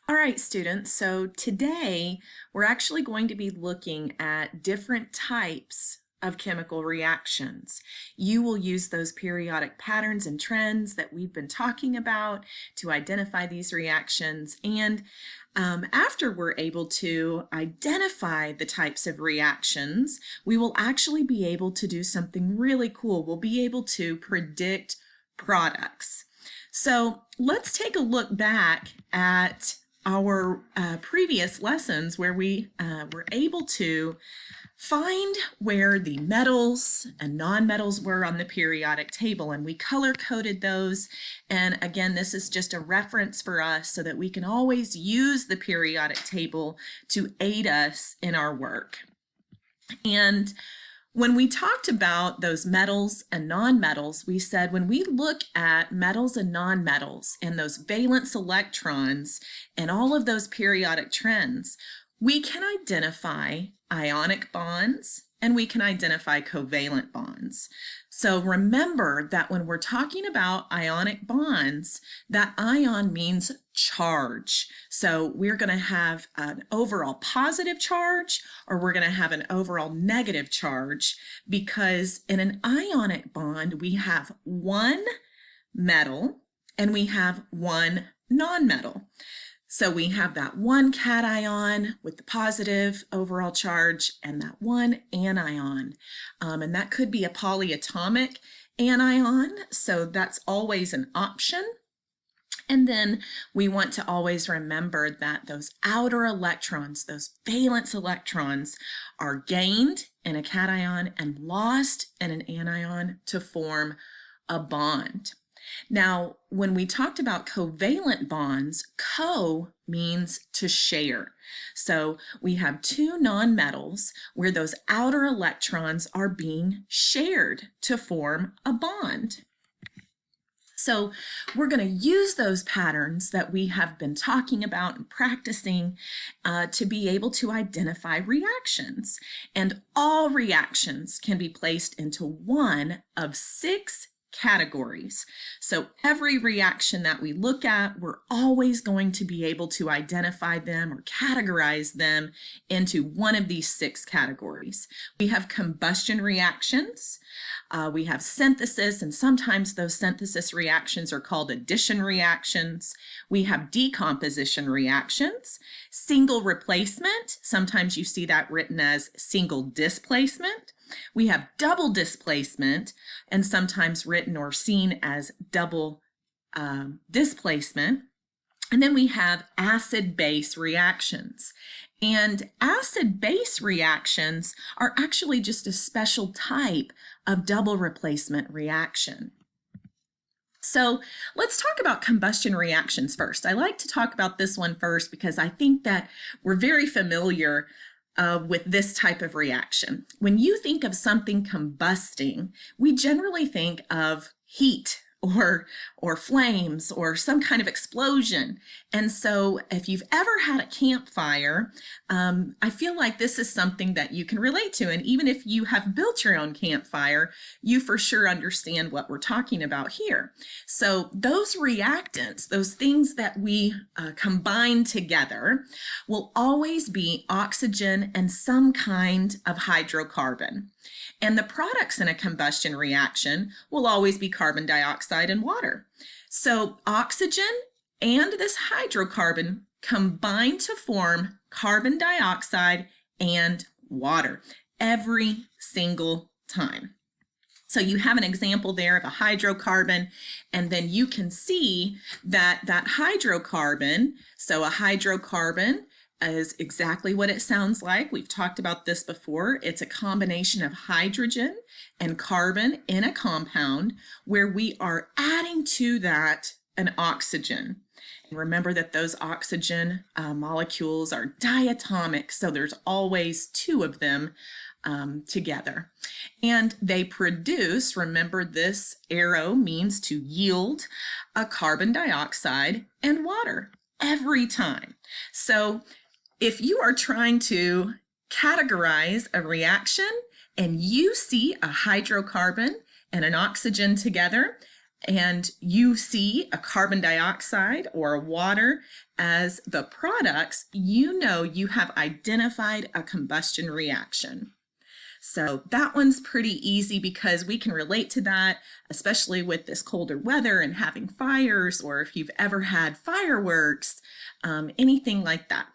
All right, students, so today we're actually going to be looking at different types of chemical reactions. You will use those periodic patterns and trends that we've been talking about to identify these reactions, and after we're able to identify the types of reactions, we will actually be able to do something really cool. We'll be able to predict products. So let's take a look back at our previous lessons where we were able to find where the metals and nonmetals were on the periodic table, and we color-coded those. And again, this is just a reference for us so that we can always use the periodic table to aid us in our work. And when we talked about those metals and nonmetals, we said when we look at metals and nonmetals and those valence electrons and all of those periodic trends, we can identify ionic bonds and we can identify covalent bonds. So remember that when we're talking about ionic bonds, that ion means charge. So we're going to have an overall positive charge or we're going to have an overall negative charge, because in an ionic bond we have one metal and we have one nonmetal. So we have that one cation with the positive overall charge and that one anion. And that could be a polyatomic anion, so that's always an option. And then we want to always remember that those outer electrons, those valence electrons, are gained in a cation and lost in an anion to form a bond. Now, when we talked about covalent bonds, co means to share. So we have two nonmetals where those outer electrons are being shared to form a bond. So we're going to use those patterns that we have been talking about and practicing to be able to identify reactions. And all reactions can be placed into one of 6 categories. So every reaction that we look at, we're always going to be able to identify them or categorize them into one of these 6 categories. We have combustion reactions, we have synthesis, and sometimes those synthesis reactions are called addition reactions. We have decomposition reactions, single replacement, sometimes you see that written as single displacement. We have double displacement, and sometimes written or seen as double displacement. And then we have acid-base reactions. And acid-base reactions are actually just a special type of double replacement reaction. So let's talk about combustion reactions first. I like to talk about this one first because I think that we're very familiar with this type of reaction. When you think of something combusting, we generally think of heat or flames or some kind of explosion. And so if you've ever had a campfire, I feel like this is something that you can relate to. And even if you have built your own campfire, you for sure understand what we're talking about here. So those reactants, those things that we combine together, will always be oxygen and some kind of hydrocarbon. And the products in a combustion reaction will always be carbon dioxide and water. So oxygen and this hydrocarbon combine to form carbon dioxide and water every single time. So you have an example there of a hydrocarbon, and then you can see that that hydrocarbon, so a hydrocarbon is exactly what it sounds like. We've talked about this before. It's a combination of hydrogen and carbon in a compound where we are adding to that an oxygen. And remember that those oxygen molecules are diatomic, so there's always 2 of them together. And they produce, remember this arrow means to yield, a carbon dioxide and water every time. So if you are trying to categorize a reaction and you see a hydrocarbon and an oxygen together, and you see a carbon dioxide or a water as the products, you know you have identified a combustion reaction. So that one's pretty easy because we can relate to that, especially with this colder weather and having fires, or if you've ever had fireworks, anything like that.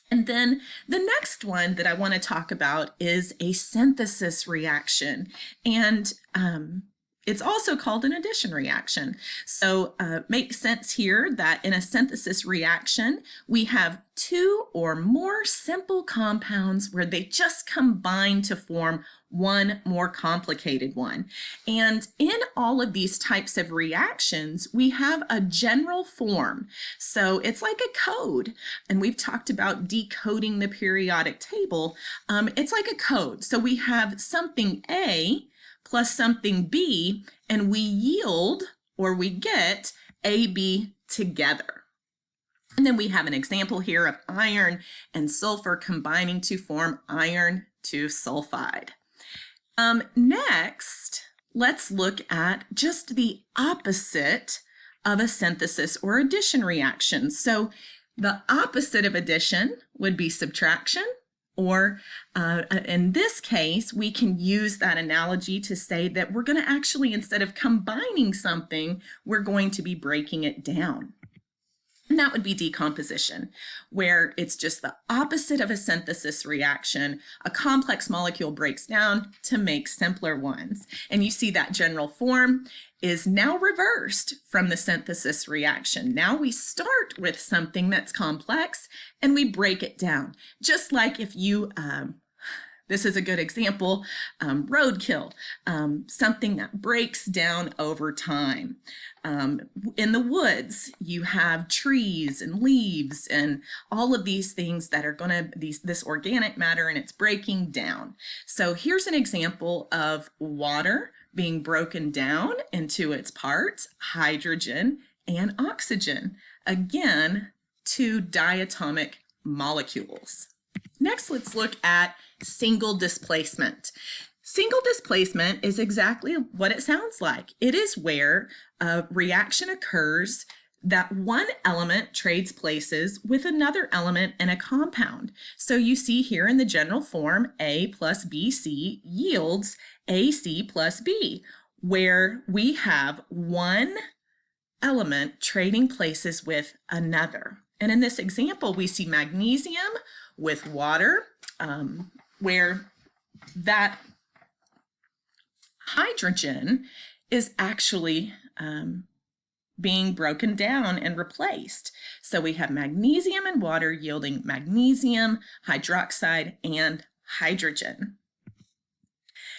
And then the next one that I want to talk about is a synthesis reaction. And it's also called an addition reaction. So makes sense here that in a synthesis reaction, we have two or more simple compounds where they just combine to form one more complicated one. And in all of these types of reactions, we have a general form. So it's like a code. And we've talked about decoding the periodic table. It's like a code. So we have something A plus something B, and we yield, or we get, AB together. And then we have an example here of iron and sulfur combining to form iron 2 sulfide. Next, let's look at just the opposite of a synthesis or addition reaction. So the opposite of addition would be subtraction. Or in this case, we can use that analogy to say that we're going to actually, instead of combining something, we're going to be breaking it down. And that would be decomposition, where it's just the opposite of a synthesis reaction. A complex molecule breaks down to make simpler ones. And you see that general form is now reversed from the synthesis reaction. Now we start with something that's complex and we break it down. Just like if you, this is a good example, roadkill, something that breaks down over time. In the woods, you have trees and leaves and all of these things that are going to, this organic matter, and it's breaking down. So here's an example of water being broken down into its parts, hydrogen and oxygen. Again, two diatomic molecules. Next, let's look at single displacement. Single displacement is exactly what it sounds like. It is where a reaction occurs that one element trades places with another element in a compound. So you see here in the general form, A plus BC yields AC plus B, where we have one element trading places with another. And in this example, we see magnesium with water, where that hydrogen is actually being broken down and replaced. So we have magnesium and water yielding magnesium, hydroxide, and hydrogen.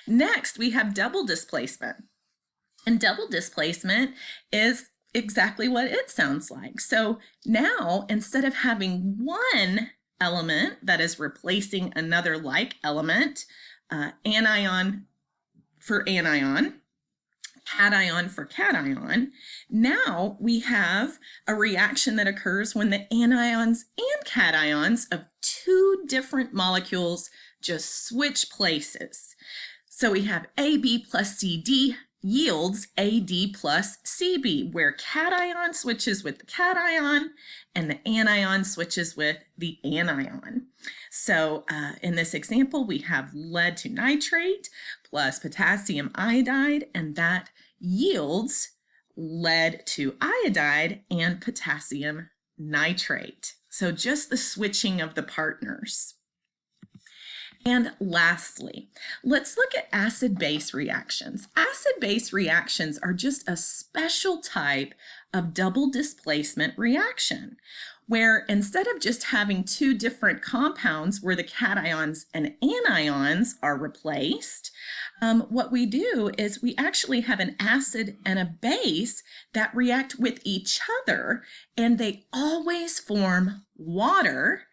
Next, we have double displacement. And double displacement is exactly what it sounds like. So now, instead of having one element that is replacing another like element, anion for anion, cation for cation, now we have a reaction that occurs when the anions and cations of two different molecules just switch places. So we have AB plus CD yields AD plus CB, where cation switches with the cation and the anion switches with the anion. So in this example, we have lead to nitrate plus potassium iodide, and that yields lead to iodide and potassium nitrate. So just the switching of the partners. And lastly, let's look at acid-base reactions. Acid-base reactions are just a special type of double displacement reaction, where instead of just having two different compounds where the cations and anions are replaced, what we do is we actually have an acid and a base that react with each other, and they always form water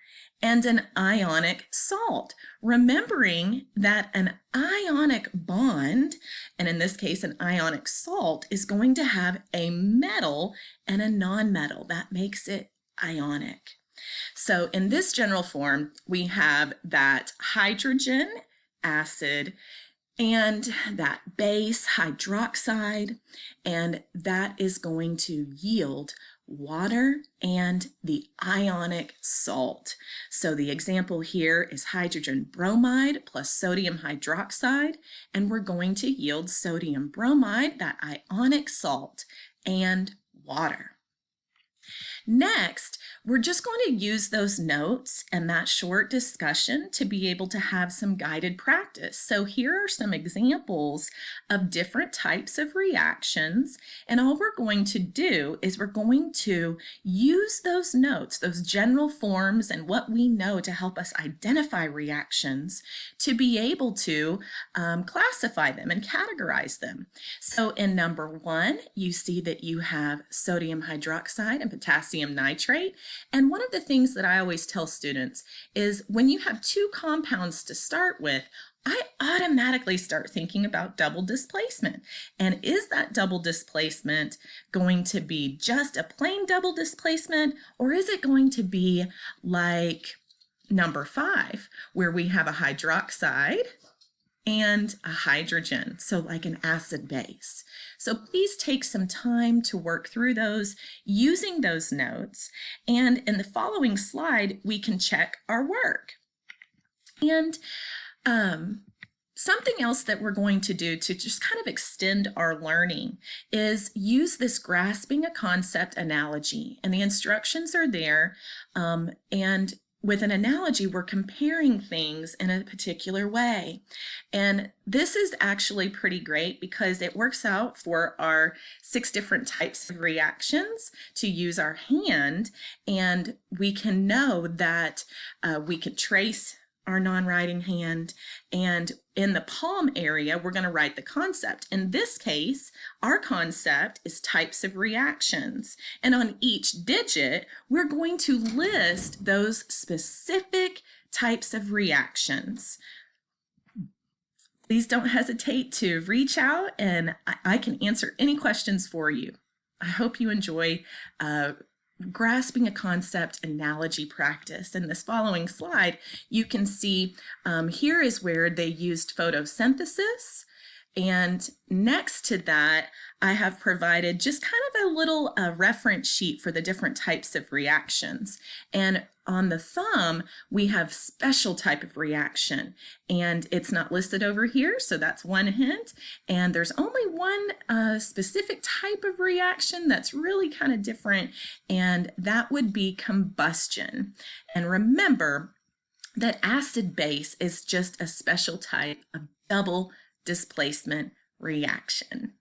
and an ionic salt, remembering that an ionic bond, and in this case an ionic salt, is going to have a metal and a nonmetal. That makes it ionic. So in this general form, we have that hydrogen acid and that base hydroxide, and that is going to yield water and the ionic salt. So the example here is hydrogen bromide plus sodium hydroxide, and we're going to yield sodium bromide, that ionic salt, and water. Next, we're just going to use those notes and that short discussion to be able to have some guided practice. So here are some examples of different types of reactions, and all we're going to do is we're going to use those notes, those general forms and what we know to help us identify reactions, to be able to classify them and categorize them. So in number 1, you see that you have sodium hydroxide and potassium nitrate. And one of the things that I always tell students is when you have 2 compounds to start with, I automatically start thinking about double displacement. And is that double displacement going to be just a plain double displacement, or is it going to be like number 5, where we have a hydroxide and a hydrogen, so like an acid base? So please take some time to work through those using those notes, and in the following slide we can check our work. And something else that we're going to do to just kind of extend our learning is use this grasping a concept analogy, and the instructions are there, and with an analogy, we're comparing things in a particular way. And this is actually pretty great because it works out for our 6 different types of reactions to use our hand, and we can know that we could trace our non-writing hand, and in the palm area we're going to write the concept. In this case, our concept is types of reactions, and on each digit we're going to list those specific types of reactions. Please don't hesitate to reach out, and I can answer any questions for you. I hope you enjoy grasping a concept analogy practice. In this following slide, you can see here is where they used photosynthesis, and next to that I have provided just kind of a little reference sheet for the different types of reactions. And on the thumb we have special type of reaction, and it's not listed over here, so that's one hint. And there's only one specific type of reaction that's really kind of different, and that would be combustion. And remember that acid base is just a special type of double displacement reaction.